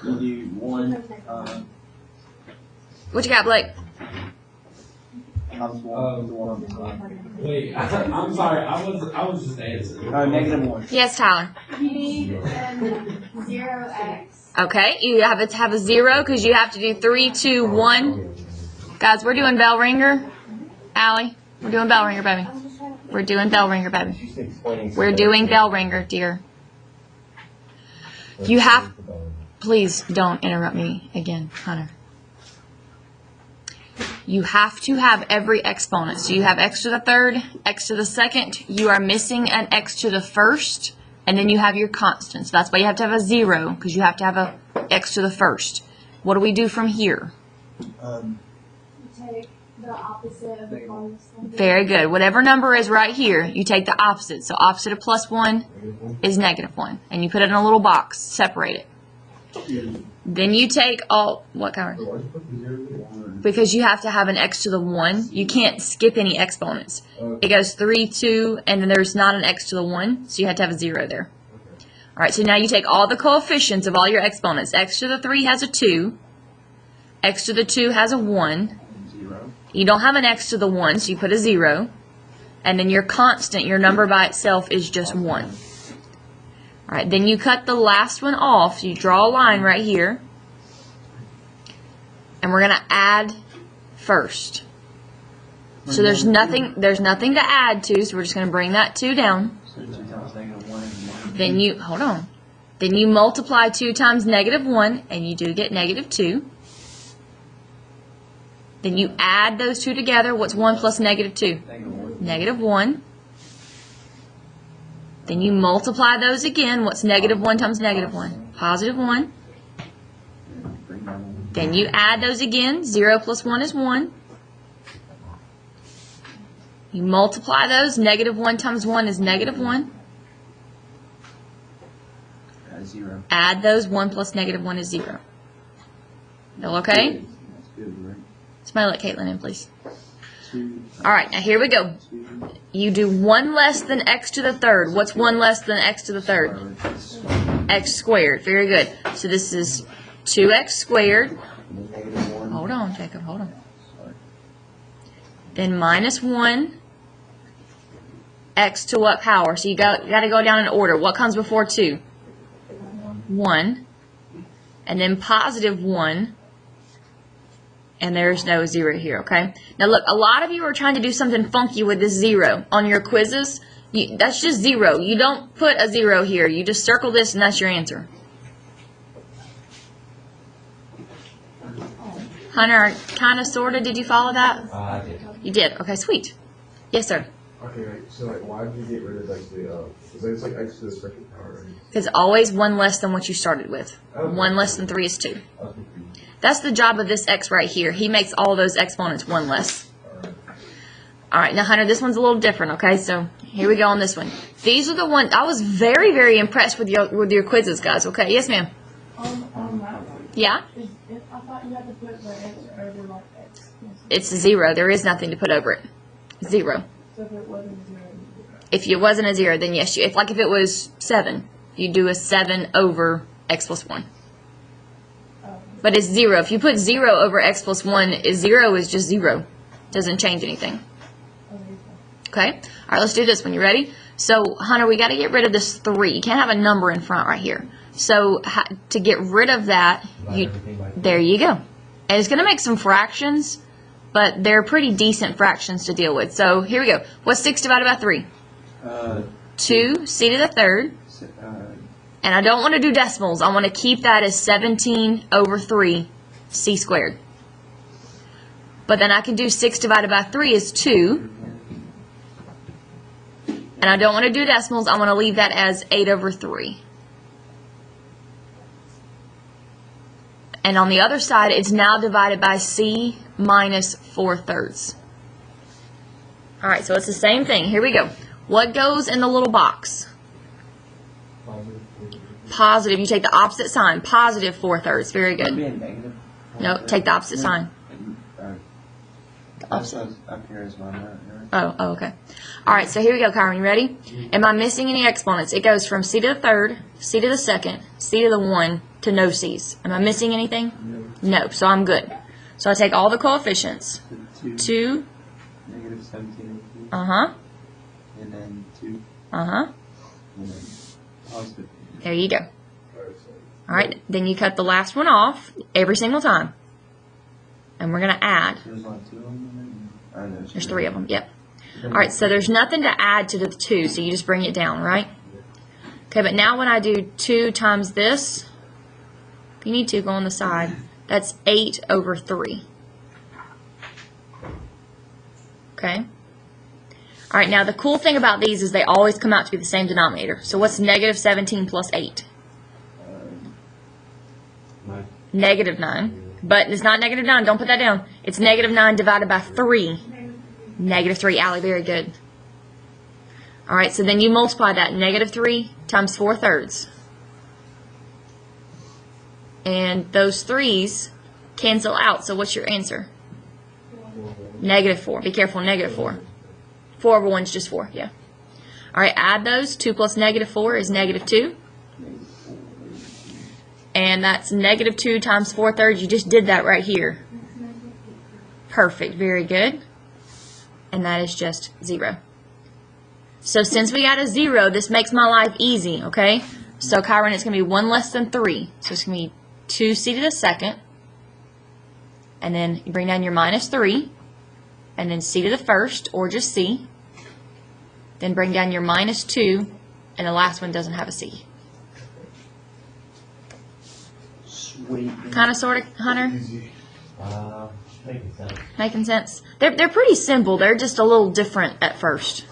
You do one. What you got, Blake? Wait, I'm sorry. I was just answering. -1. Yes, Tyler. You need 0x. Okay, you have to have a 0 because you have to do 3, 2, 1. Guys, we're doing bell ringer. Allie, we're doing bell ringer, baby. We're doing bell ringer, baby. We're doing bell ringer, dear. You have, please don't interrupt me again, Hunter. You have to have every exponent. So you have x to the third, x to the second. You are missing an x to the first, and then you have your constant. So that's why you have to have a 0, because you have to have a x to the first. What do we do from here? You take the opposite of the constant. Very good. Whatever number is right here, you take the opposite. So opposite of +1 is -1. And you put it in a little box. Separate it. Then you take all, what color? Because you have to have an x to the 1. You can't skip any exponents. It goes 3, 2, and then there's not an x to the 1, so you have to have a 0 there. All right, so now you take all the coefficients of all your exponents. X to the 3 has a 2. X to the 2 has a 1. You don't have an x to the 1, so you put a 0. And then your constant, your number by itself, is just 1. All right, then you cut the last one off. So you draw a line right here. And we're going to add first. So there's nothing to add to, so we're just going to bring that 2 down. Then you, hold on. Then you multiply 2 times -1, and you do get -2. Then you add those two together. What's 1 plus -2? -1. Then you multiply those again. What's -1 times -1? +1. Then you add those again. 0 plus 1 is 1. You multiply those. -1 times 1 is -1. Add those. 1 plus -1 is 0. All okay? Somebody let Caitlin in, please. All right, now here we go. You do 1 less than x to the third. What's 1 less than x to the third? X squared. Very good. So this is 2x squared. Hold on, Jacob. Hold on. Then -1 x to what power? So you got to go down in order. What comes before 2? 1. And then +1. And there's no 0 here, okay? Now look, a lot of you are trying to do something funky with this 0 on your quizzes. That's just 0. You don't put a 0 here. You just circle this and that's your answer. Hunter, kind of, sort of, did you follow that? I did. You did. Okay, sweet. Yes, sir. Okay, right. So like, why did you get rid of like the? It's like x to the second power, right? Because always 1 less than what you started with. Okay. 1 less than 3 is 2. That's the job of this x right here. He makes all those exponents 1 less. All right, now Hunter, this one's a little different, okay? So here we go on this one. These are the ones, I was very, very impressed with your quizzes, guys, okay? Yes, ma'am. On that one. Yeah? I thought you had to put the x over like x. It's 0. There is nothing to put over it. 0. So if it wasn't 0. If it wasn't a 0, then yes. If it was 7, you do a 7 over x plus 1. But it's 0. If you put 0 over x plus 1, 0 is just 0. Doesn't change anything. Okay? All right, let's do this one. You ready? So, Hunter, we got to get rid of this 3. You can't have a number in front right here. So, to get rid of that, there you go. And it's going to make some fractions, but they're pretty decent fractions to deal with. So, here we go. What's 6 divided by 3? 2, c to the third. And I don't want to do decimals. I want to keep that as 17 over 3 c squared. But then I can do 6 divided by 3 is 2. And I don't want to do decimals. I want to leave that as 8 over 3. And on the other side, it's now divided by C minus 4/3. All right, so it's the same thing. Here we go. What goes in the little box? Positive. You take the opposite sign. Positive 4/3. Very good. No, take the opposite sign. Up here is my note. Oh, okay. All right, so here we go, Kyron. You ready? Am I missing any exponents? It goes from C to the third, C to the second, C to the 1, to no C's. Am I missing anything? No, so I'm good. So I take all the coefficients. 2. Negative 17. Uh-huh. And then 2. Uh-huh. And then positive. There you go. All right, then you cut the last one off every single time. And we're going to add. There's not 2 of them? There's 3 of them, yep. All right, so there's nothing to add to the 2, so you just bring it down, right? Okay, but now when I do 2 times this, if you need to, go on the side. That's 8 over 3. Okay? All right, now the cool thing about these is they always come out to be the same denominator. So what's negative 17 plus 8? Negative 9. But it's not negative 9. Don't put that down. It's negative 9 divided by 3. Negative 3. Allie, very good. All right, so then you multiply that. Negative 3 times 4/3. And those 3's cancel out. So what's your answer? Negative 4. Be careful, negative 4. 4 over 1 is just 4, yeah. All right, add those. 2 plus negative 4 is negative 2. And that's negative 2 times 4/3. You just did that right here. Perfect, very good. And that is just 0. So since we got a 0, this makes my life easy, okay? So Kyron, it's going to be 1 less than 3. So it's going to be 2c to the second. And then you bring down your minus 3. And then c to the first, or just c. Then bring down your minus 2. And the last one doesn't have a c. Sweet. Kind of, sort of, Hunter? Making sense. Making sense? They're pretty simple. They're just a little different at first.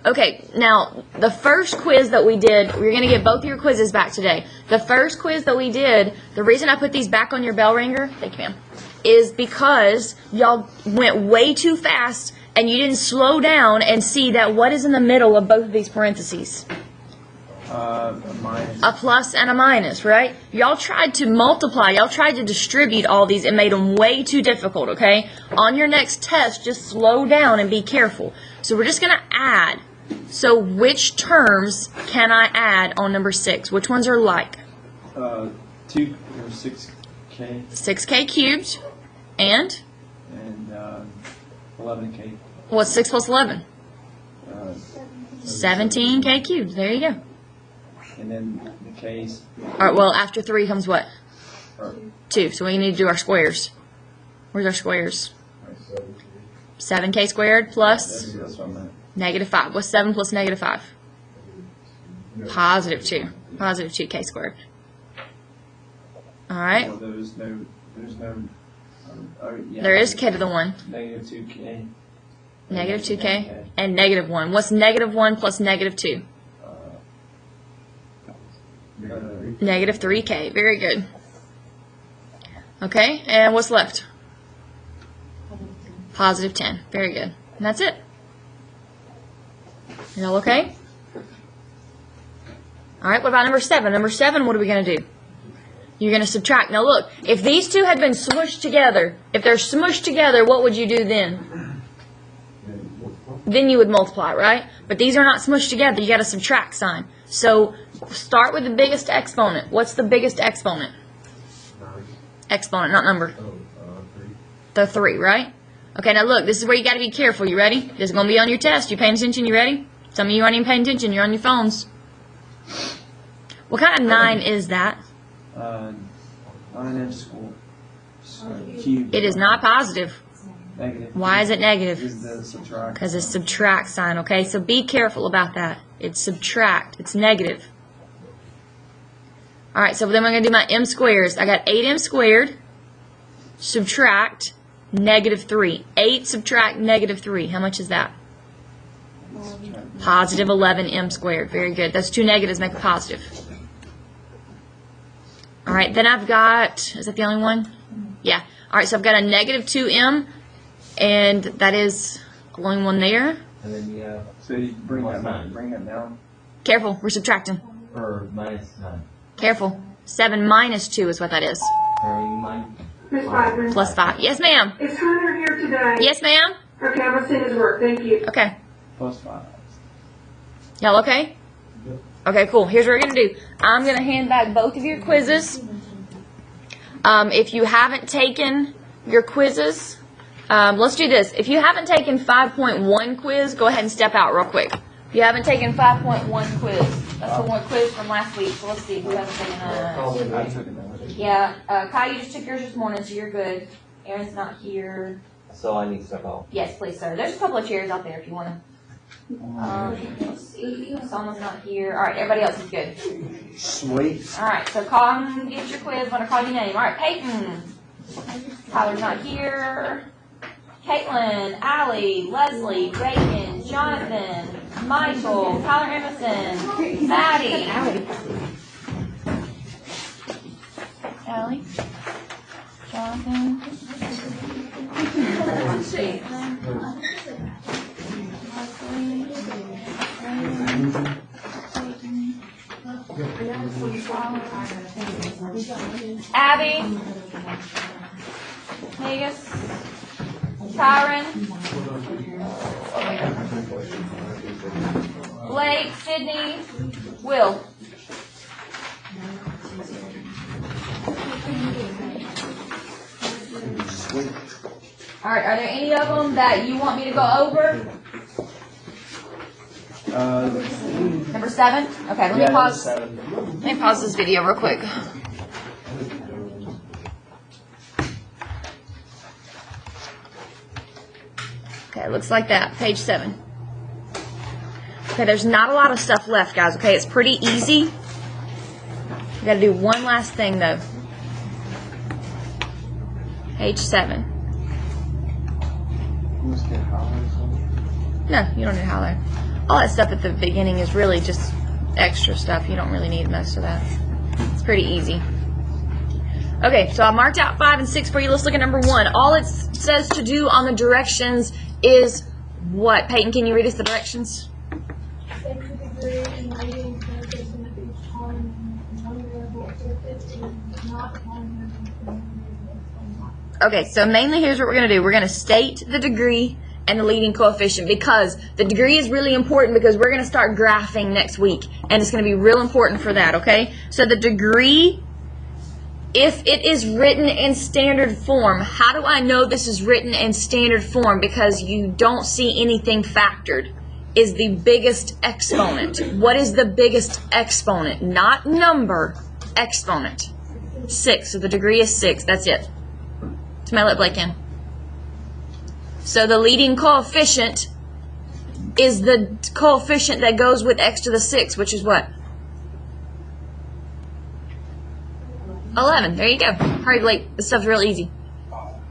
Okay, now, the first quiz that we did, we're going to get both of your quizzes back today. The first quiz that we did, the reason I put these back on your bell ringer, thank you, ma'am, is because y'all went way too fast and you didn't slow down and see that what is in the middle of both of these parentheses? A minus. A plus and a minus, right? Y'all tried to multiply. Y'all tried to distribute all these. It made them way too difficult, okay? On your next test, just slow down and be careful. So we're just going to add. So which terms can I add on number 6? Which ones are like? 2 or 6k 6k cubed and? and 11k. What's 6 plus 11? 17. 17k cubed. There you go. And then the k's. All right, well, after 3 comes what? Are 2. So we need to do our squares. Where's our squares? 7k squared plus that's what I meant. negative 5. What's 7 plus negative 5? Positive 2. Positive 2k squared. All right. Well, there's no. Yeah, There is k to the 1. Negative 2k. Negative 2k and negative 1. What's negative 1 plus negative 2? Negative 3k. Very good. Okay, and what's left? Positive 10. Very good. And that's it. You all okay? All right, what about number 7? Number 7, what are we going to do? You're going to subtract. Now look, if these two had been smushed together, if they're smushed together, what would you do then? Then you would multiply, right? But these are not smushed together. You got a subtract sign. So start with the biggest exponent. What's the biggest exponent? Exponent, not number. The 3, right? Okay, now look, this is where you got to be careful. You ready? This is going to be on your test. You paying attention? You ready? Some of you aren't even paying attention. You're on your phones. What kind of 9 is that? 9 school. Cube. It is not positive. Negative. Why is it negative? Is the subtract. Because it's subtract sign, okay? So be careful about that. It's subtract. It's negative. All right, so then we're going to do my m squares. I got 8m squared, subtract -3. 8 subtract -3. How much is that? Positive 11m squared. Very good. Those two negatives make a positive. All right, then I've got, is that the only one? Yeah. All right, so I've got a -2m, and that is the only one there. And then you have, So you bring Plus that nine. bring that down. Careful, we're subtracting. or minus 9. Careful. 7 minus 2 is what that is. Or minus, Miss Blackman, Plus 5. Yes, ma'am. is Hunter here today? Yes, ma'am. Okay, I'm gonna send his work, thank you. Okay. +5. Y'all okay? Okay, cool. Here's what we're going to do. I'm going to hand back both of your quizzes. If you haven't taken your quizzes, let's do this. If you haven't taken 5.1 quiz, go ahead and step out real quick. If you haven't taken 5.1 quiz, that's the one quiz from last week. So let's see who hasn't taken I took it. Yeah, Kai, you just took yours this morning, so you're good. Aaron's not here. so I need to step out. Yes, please, sir. There's a couple of chairs out there if you want to. Let's see. Someone's not here. All right, everybody else is good. Sweet. All right, so call and get your quiz when I call your name. All right, Peyton. Tyler's not here. Caitlin, Allie, Leslie, Reagan, Jonathan, Michael, Tyler Emerson, Maddie. Allie, Jonathan. Abby, Vegas, Tyron, Blake, Sydney, Will. Sweet. All right, are there any of them that you want me to go over? Number 7? Okay, let me pause. 7. Let me pause this video real quick. Okay, it looks like that. Page 7. Okay, there's not a lot of stuff left, guys. Okay, it's pretty easy. We got to do one last thing, though. Page 7. Let's get highlights. No, you don't need highlight. All that stuff at the beginning is really just extra stuff. You don't really need most of that. It's pretty easy. Okay, so I marked out 5 and 6 for you. Let's look at number 1. All it says to do on the directions is what? Peyton, can you read us the directions? Take the degree and leading coefficient of each column in one variable surface and not one variable. Okay, so mainly here's what we're going to do. We're going to state the degree and the leading coefficient, because the degree is really important, because we're going to start graphing next week, and it's going to be real important for that, okay? So the degree, if it is written in standard form, how do I know this is written in standard form? Because you don't see anything factored. Is the biggest exponent. What is the biggest exponent? Not number, exponent. 6, so the degree is 6, that's it. Somebody let Blake in. So the leading coefficient is the coefficient that goes with x to the 6, which is what? 11. There you go. Hurry, Blake. This stuff's real easy. All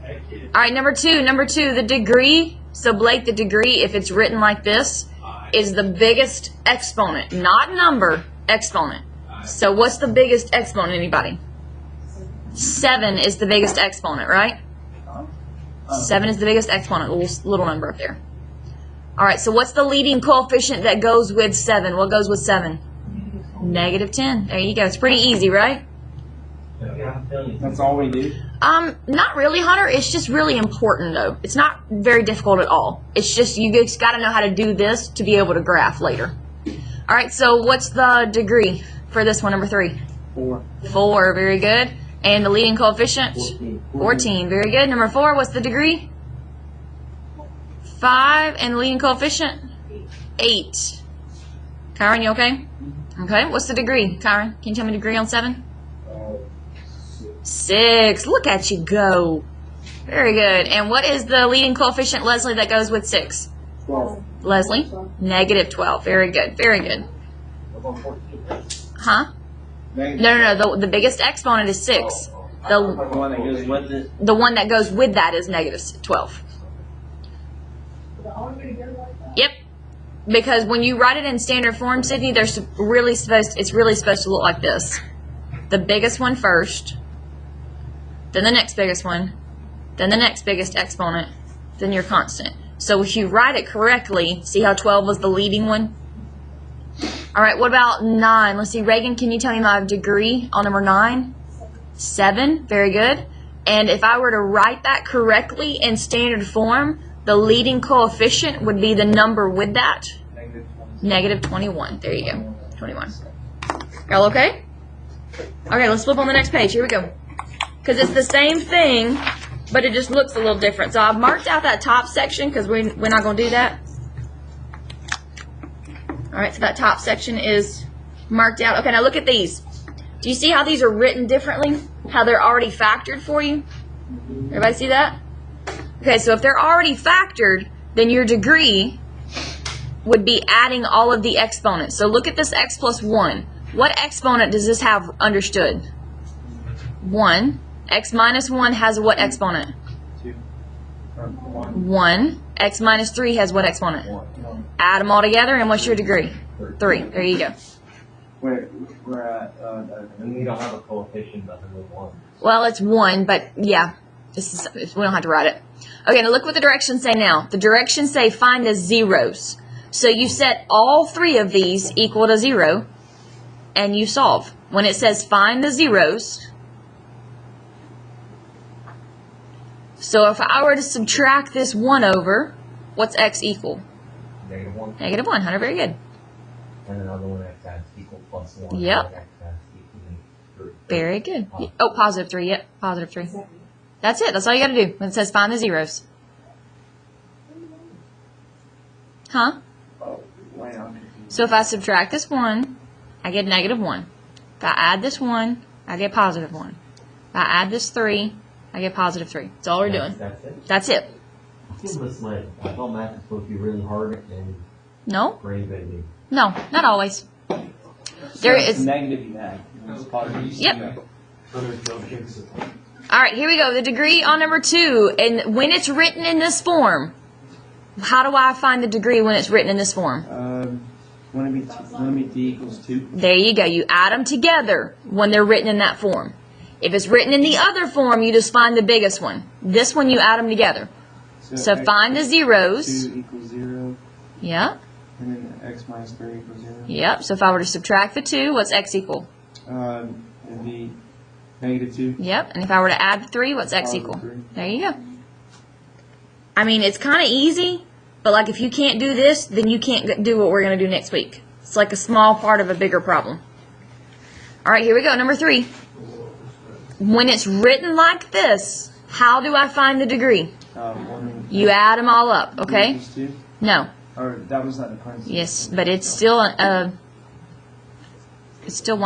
right, number 2. Number 2, the degree. So Blake, the degree, if it's written like this, is the biggest exponent, not number, exponent. So what's the biggest exponent, anybody? 7 is the biggest exponent, right? 7 is the biggest exponent, little number up there. All right, so what's the leading coefficient that goes with 7? What goes with 7? -10. There you go. It's pretty easy, right? That's all we do. Not really, Hunter. It's just really important, though. It's not very difficult at all. It's just you just got to know how to do this to be able to graph later. All right, so what's the degree for this one, number 3? 4. 4, very good. And the leading coefficient? 14, very good. Number 4, what's the degree? 5, and the leading coefficient? 8. Kyron, you okay? Okay, what's the degree? Kyron, can you tell me the degree on 7? 6. Look at you go. Very good. And what is the leading coefficient, Leslie, that goes with 6? 12. Leslie? -12. Very good. Very good. Huh? No. The biggest exponent is 6. The one that goes with it. The one that goes with that is negative 12. Yep. Because when you write it in standard form, Sydney, it's really supposed to look like this. The biggest one first, then the next biggest one, then the next biggest exponent, then your constant. So if you write it correctly, see how 12 was the leading one? All right, what about 9? Let's see, Reagan, can you tell me my degree on number 9? 7, very good. And if I were to write that correctly in standard form, the leading coefficient would be the number with that. Negative 21. There you go. 21. Y'all okay? Okay, let's flip on the next page. Here we go. Because it's the same thing, but it just looks a little different. So I've marked out that top section because we're not going to do that. All right, so that top section is marked out. Okay, now look at these. Do you see how these are written differently? How they're already factored for you? Everybody see that? Okay, so if they're already factored, then your degree would be adding all of the exponents. So look at this x plus 1. What exponent does this have understood? 1. X minus 1 has what exponent? 2. 1. 1. X minus 3 has what exponent? 1. Add them all together, and what's your degree? 3. There you go. We're at, And we don't have a coefficient other than 1. Well, it's 1, but yeah, we don't have to write it. Okay, now look what the directions say now. The directions say find the zeros. So you set all 3 of these equal to 0, and you solve. When it says find the zeros, so if I were to subtract this 1 over, what's x equal? Negative 1. Negative 1. 100, very good. And another one x has equal plus 1. Yep. X has equal 3. Very good. Oh, positive 3. Yep, positive 3. That's it. That's all you got to do when it says find the zeros. Huh? oh, wait, I'm confused. So if I subtract this 1, I get negative 1. If I add this 1, I get positive 1. If I add this 3, I get positive 3. That's all we're doing. That's it. That's it. I feel misled. I thought math is supposed to be really hard and No? brain baby. No, not always. There It's is. negative you add. It's positive. Yep. All right, here we go. The degree on number 2. And when it's written in this form, how do I find the degree when it's written in this form? Wouldn't it be t equals 2? There you go. You add them together when they're written in that form. If it's written in the other form, you just find the biggest one. This one, you add them together. So x find the zeros. 2 equals 0. Yep. And then x minus 3 equals 0. Yep. So if I were to subtract the 2, what's x equal? It'd be negative 2. Yep. And if I were to add the 3, what's x Positive equal? 3. There you go. I mean, it's kind of easy, but like if you can't do this, then you can't do what we're going to do next week. It's like a small part of a bigger problem. All right, here we go. Number 3. When it's written like this, how do I find the degree? You add them all up, okay? Equals 2? No. Or that was not the parentheses. Yes, but it's still one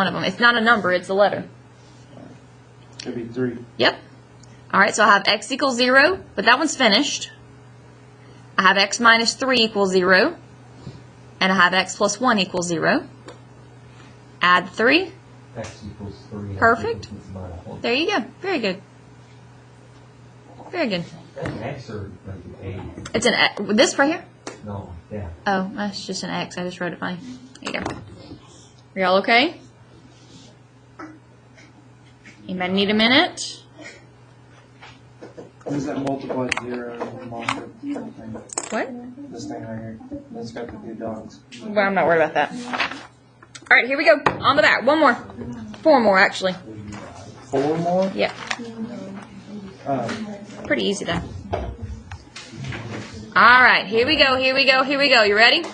of them. It's not a number, it's a letter. It'd be 3. Yep. All right, so I have x equals 0, but that one's finished. I have x minus 3 equals 0, and I have x plus 1 equals 0. Add 3. X equals 3. Perfect. X equals minus 1. There you go. Very good. Very good. That's an X or like an It's an this right here? A? No, yeah. Oh, that's just an x. I just wrote it funny. There you go. Are y'all okay? Anybody need a minute? What does that multiply 0 and multiply thing? What? This thing right here. It's got the 2 dogs. Well, I'm not worried about that. All right, here we go. On the back. One more. 4 more, actually. 4 more? Yep. Pretty easy, though. All right, here we go, here we go, here we go. You ready?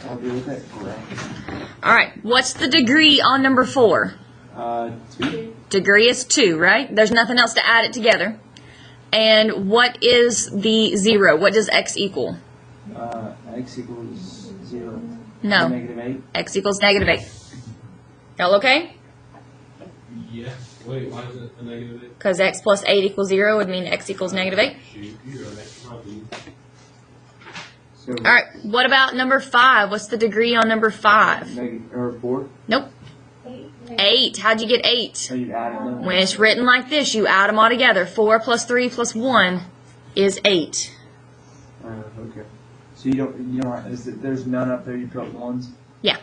I'll deal with it. All right, what's the degree on number 4? 2. Degree is 2, right? There's nothing else to add it together. And what is the 0? What does x equal? X equals 0. No. Negative 8. X equals negative 8. Y'all okay? Yeah. Wait, why is it a negative 8? Because x plus 8 equals 0 would mean x equals negative 8. Shoot, you're an extra copy. So All right, what about number 5? What's the degree on number 5? or 4. Nope. 8 8. How'd you get 8? So you added them. When it's written like this, you add them all together. 4 plus 3 plus 1 is 8. Okay. So you don't, there's none up there, you put ones? Yeah.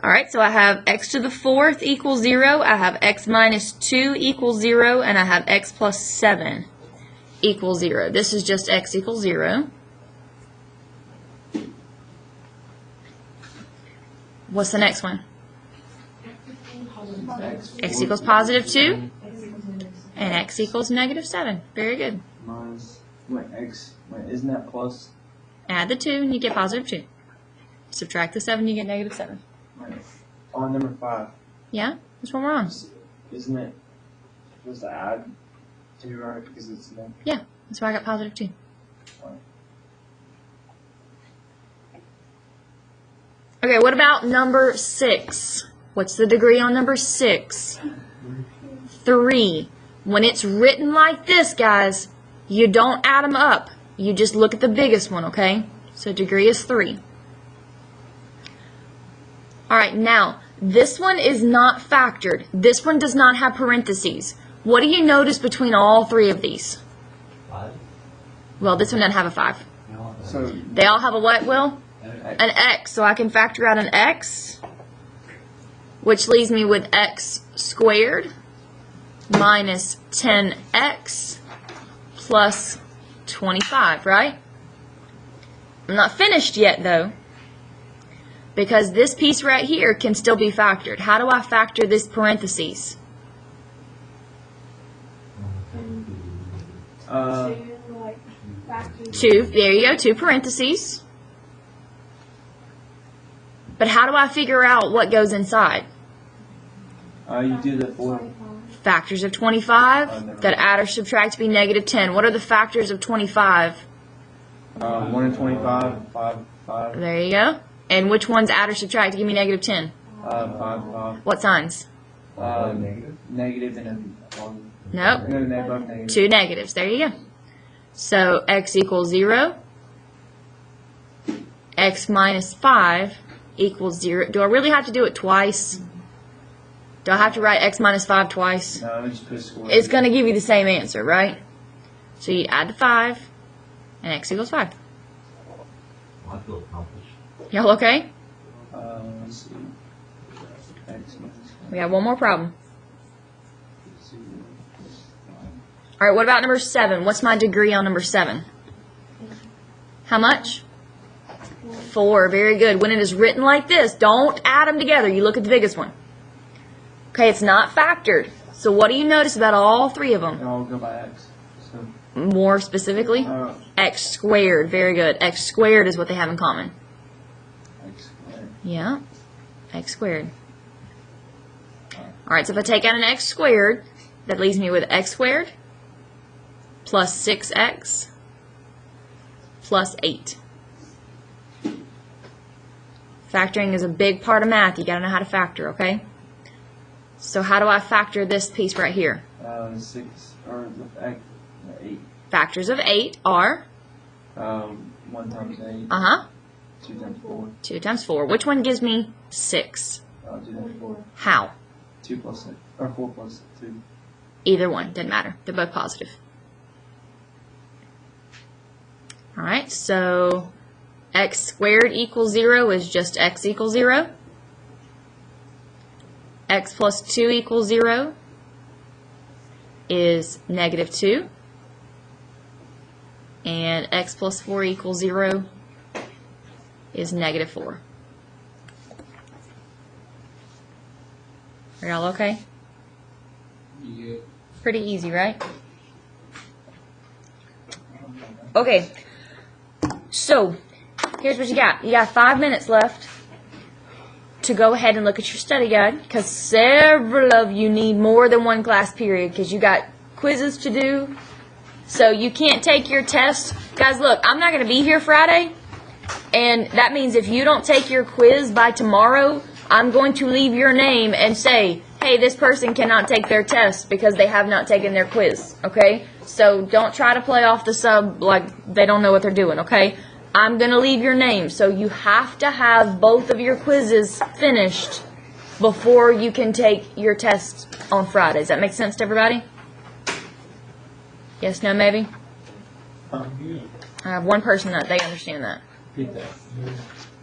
All right, so I have x to the 4th equals 0. I have x minus 2 equals 0. And I have x plus 7 equals 0. This is just x equals 0. What's the next one? X equals positive 2. And x equals negative 7. Very good. Minus, isn't that plus? Add the 2 and you get positive 2. Subtract the 7, you get negative 7. Right. On number 5. Yeah? What's one wrong? Isn't it supposed to add 2, right? Because it's negative. Yeah, that's why I got positive 2. Okay, what about number 6? What's the degree on number 6? 3. When it's written like this, guys, you don't add them up. You just look at the biggest one, okay? So degree is 3. All right, now, this one is not factored. This one does not have parentheses. What do you notice between all 3 of these? 5. Well, this one doesn't have a 5. So They all have a what, Will? An x. So I can factor out an x, which leaves me with x squared minus 10x plus 25, right? I'm not finished yet, though, because this piece right here can still be factored. How do I factor this parentheses? 2. There you go, 2 parentheses. But how do I figure out what goes inside? you do the 4. Factors of 25 that add or subtract to be negative 10. What are the factors of 25? 1 and 25, 5. There you go. And which ones add or subtract to give me negative 10? 5. What signs? Negative and a 1. Nope. No, they're both negative. 2 negatives. There you go. So x equals 0. X minus 5 equals 0. Do I really have to do it twice? Do I have to write x minus 5 twice? No, just put a square. It's going to give you the same answer, right? So you add the 5, and x equals 5. I feel accomplished. Y'all okay? Let's see. X minus We have one more problem. 5. All right, what about number 7? What's my degree on number 7? How much? 4. Very good. When it is written like this, don't add them together. You look at the biggest one. Okay, it's not factored. So what do you notice about all 3 of them? They all go by x. So, More specifically? X squared. Very good. X squared is what they have in common. x squared. Yeah. X squared. All right, so if I take out an x squared, that leaves me with x squared plus 6x plus 8. Factoring is a big part of math. You got to know how to factor, okay? So how do I factor this piece right here? 6 or 8. Factors of 8 are? 1 times 8. 2 times 4. 2 times 4. Which one gives me 6? 2 times 4. How? 2 plus 6. Or 4 plus 2. Either one. Doesn't matter. They're both positive. Alright, so x squared equals 0 is just x equals 0. X plus 2 equals 0 is negative 2. And x plus 4 equals 0 is negative 4. Are y'all okay? Yeah. Pretty easy, right? Okay. So, here's what you got. You got 5 minutes left to go ahead and look at your study guide, because several of you need more than one class period because you got quizzes to do. So you can't take your test. Guys, look, I'm not going to be here Friday, and that means if you don't take your quiz by tomorrow, I'm going to leave your name and say, hey, this person cannot take their test because they have not taken their quiz, okay? So don't try to play off the sub like they don't know what they're doing, okay? I'm going to leave your name, so you have to have both of your quizzes finished before you can take your test on Friday. Does that make sense to everybody? Yes, no, maybe? Yeah. I have one person that they understand that. Repeat that.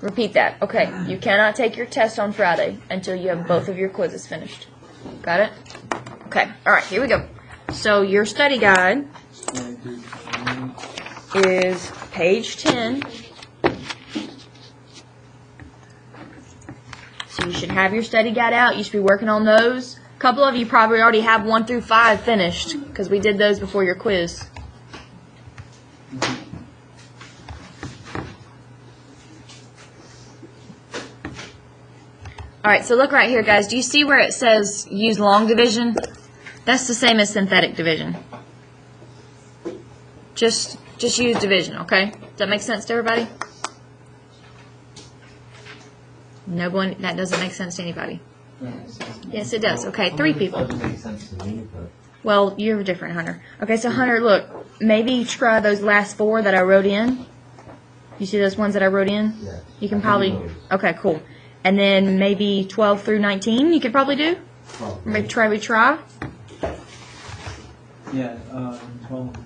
Repeat that. Okay. You cannot take your test on Friday until you have both of your quizzes finished. Got it? Okay. All right, here we go. So your study guide is page 10. So you should have your study guide out. You should be working on those. A couple of you probably already have 1 through 5 finished because we did those before your quiz. Alright, so look right here, guys. Do you see where it says use long division? That's the same as synthetic division. Just use division, okay? Does that make sense to everybody? No one, that doesn't make sense to anybody. Yes, it does. Okay, 3 people. Doesn't make sense to me, but Well, you're different, Hunter. Okay, so Hunter, look, maybe try those last 4 that I wrote in. You see those ones that I wrote in? yes. You can I probably, do those. okay, cool. And then maybe 12 through 19 you could probably do? Probably. Maybe try. Yeah, 12.